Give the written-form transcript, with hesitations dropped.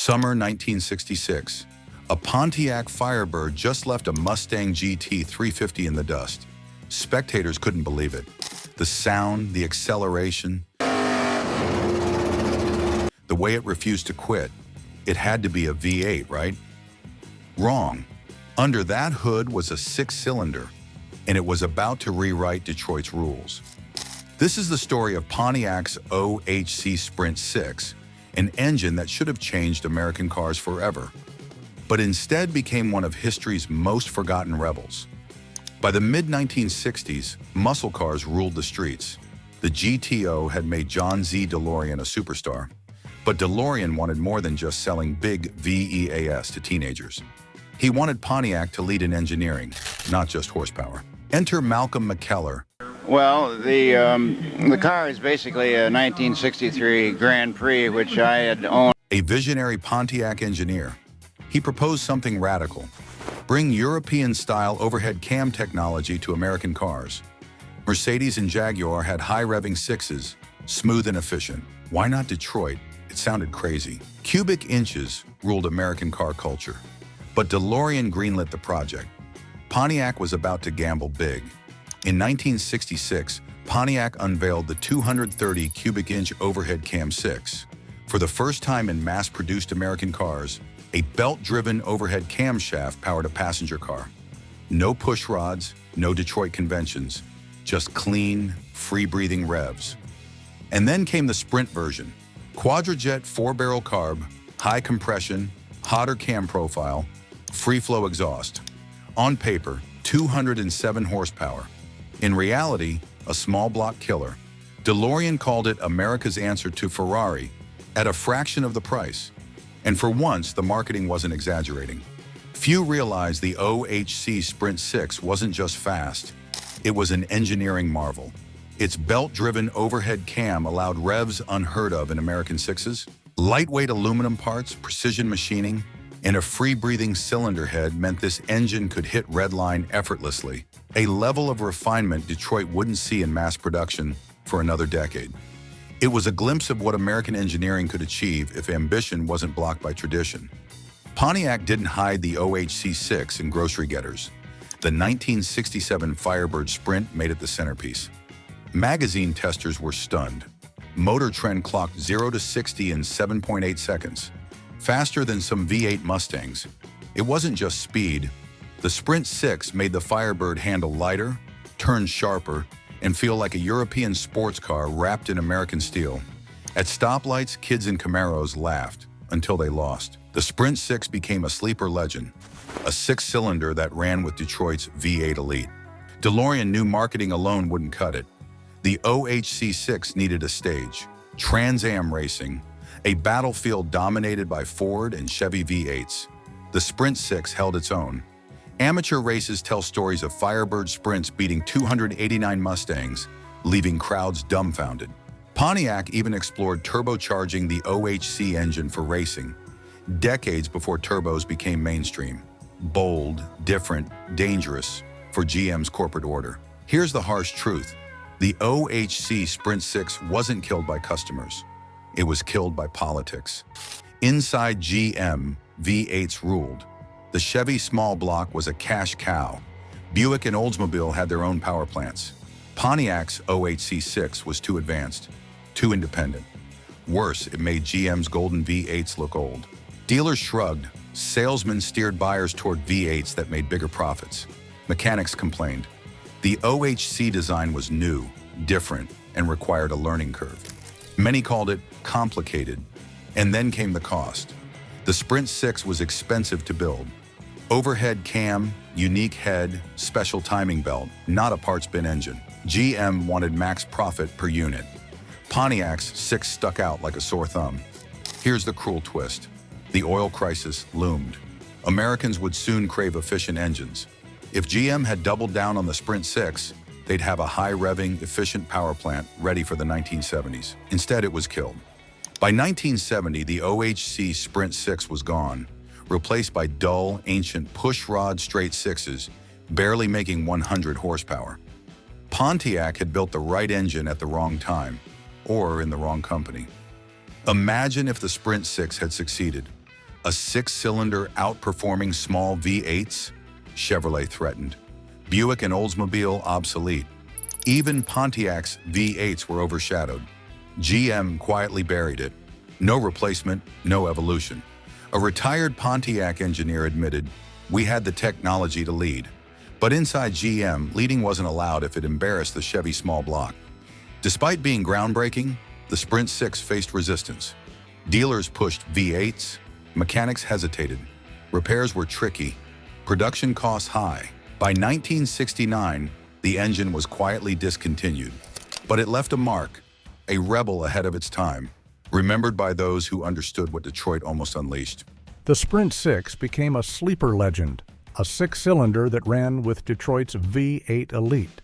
Summer 1966. A Pontiac Firebird just left a Mustang GT 350 in the dust. Spectators couldn't believe it. The sound, the acceleration, the way it refused to quit. It had to be a V8, right? Wrong. Under that hood was a six-cylinder, and it was about to rewrite Detroit's rules. This is the story of Pontiac's OHC Sprint Six, an engine that should have changed American cars forever, but instead became one of history's most forgotten rebels. By the mid-1960s, muscle cars ruled the streets. The GTO had made John Z. DeLorean a superstar, but DeLorean wanted more than just selling big VEAS to teenagers. He wanted Pontiac to lead in engineering, not just horsepower. Enter Malcolm McKellar. Well, the car is basically a 1963 Grand Prix, which I had owned. A visionary Pontiac engineer. He proposed something radical. Bring European-style overhead cam technology to American cars. Mercedes and Jaguar had high-revving sixes, smooth and efficient. Why not Detroit? It sounded crazy. Cubic inches ruled American car culture. But DeLorean greenlit the project. Pontiac was about to gamble big. In 1966, Pontiac unveiled the 230 cubic inch overhead cam 6. For the first time in mass-produced American cars, a belt-driven overhead camshaft powered a passenger car. No push rods, no Detroit conventions, just clean, free-breathing revs. And then came the Sprint version. Quadrajet 4-barrel carb, high compression, hotter cam profile, free-flow exhaust. On paper, 207 horsepower. In reality, a small block killer. DeLorean called it America's answer to Ferrari at a fraction of the price. And for once, the marketing wasn't exaggerating. Few realized the OHC Sprint Six wasn't just fast, it was an engineering marvel. Its belt-driven overhead cam allowed revs unheard of in American sixes. Lightweight aluminum parts, precision machining, and a free-breathing cylinder head meant this engine could hit redline effortlessly, a level of refinement Detroit wouldn't see in mass production for another decade. It was a glimpse of what American engineering could achieve if ambition wasn't blocked by tradition. Pontiac didn't hide the OHC 6 in grocery getters. The 1967 Firebird Sprint made it the centerpiece. Magazine testers were stunned. Motor Trend clocked 0 to 60 in 7.8 seconds, faster than some V8 Mustangs. It wasn't just speed. The Sprint 6 made the Firebird handle lighter, turn sharper, and feel like a European sports car wrapped in American steel. At stoplights, kids in Camaros laughed until they lost. The Sprint 6 became a sleeper legend, a six-cylinder that ran with Detroit's V8 Elite. DeLorean knew marketing alone wouldn't cut it. The OHC 6 needed a stage, Trans Am racing, a battlefield dominated by Ford and Chevy V8s. The Sprint 6 held its own. Amateur races tell stories of Firebird Sprints beating 289 Mustangs, leaving crowds dumbfounded. Pontiac even explored turbocharging the OHC engine for racing, decades before turbos became mainstream. Bold, different, dangerous for GM's corporate order. Here's the harsh truth. The OHC Sprint 6 wasn't killed by customers. It was killed by politics. Inside GM, V8s ruled. The Chevy small block was a cash cow. Buick and Oldsmobile had their own power plants. Pontiac's OHC 6 was too advanced, too independent. Worse, it made GM's golden V8s look old. Dealers shrugged. Salesmen steered buyers toward V8s that made bigger profits. Mechanics complained. The OHC design was new, different, and required a learning curve. Many called it complicated. And then came the cost. The Sprint 6 was expensive to build. Overhead cam, unique head, special timing belt, not a parts bin engine. GM wanted max profit per unit. Pontiac's 6 stuck out like a sore thumb. Here's the cruel twist. The oil crisis loomed. Americans would soon crave efficient engines. If GM had doubled down on the Sprint 6, they'd have a high-revving, efficient power plant ready for the 1970s. Instead, it was killed. By 1970, the OHC Sprint 6 was gone, replaced by dull, ancient push-rod straight sixes, barely making 100 horsepower. Pontiac had built the right engine at the wrong time, or in the wrong company. Imagine if the Sprint 6 had succeeded. A six-cylinder outperforming small V8s? Chevrolet threatened. Buick and Oldsmobile obsolete. Even Pontiac's V8s were overshadowed. GM quietly buried it. No replacement, no evolution. A retired Pontiac engineer admitted, "We had the technology to lead." But inside GM, leading wasn't allowed if it embarrassed the Chevy small block. Despite being groundbreaking, the Sprint Six faced resistance. Dealers pushed V8s, mechanics hesitated, repairs were tricky, production costs high. By 1969, the engine was quietly discontinued, but it left a mark, a rebel ahead of its time, remembered by those who understood what Detroit almost unleashed. The Sprint Six became a sleeper legend, a six-cylinder that ran with Detroit's V8 Elite.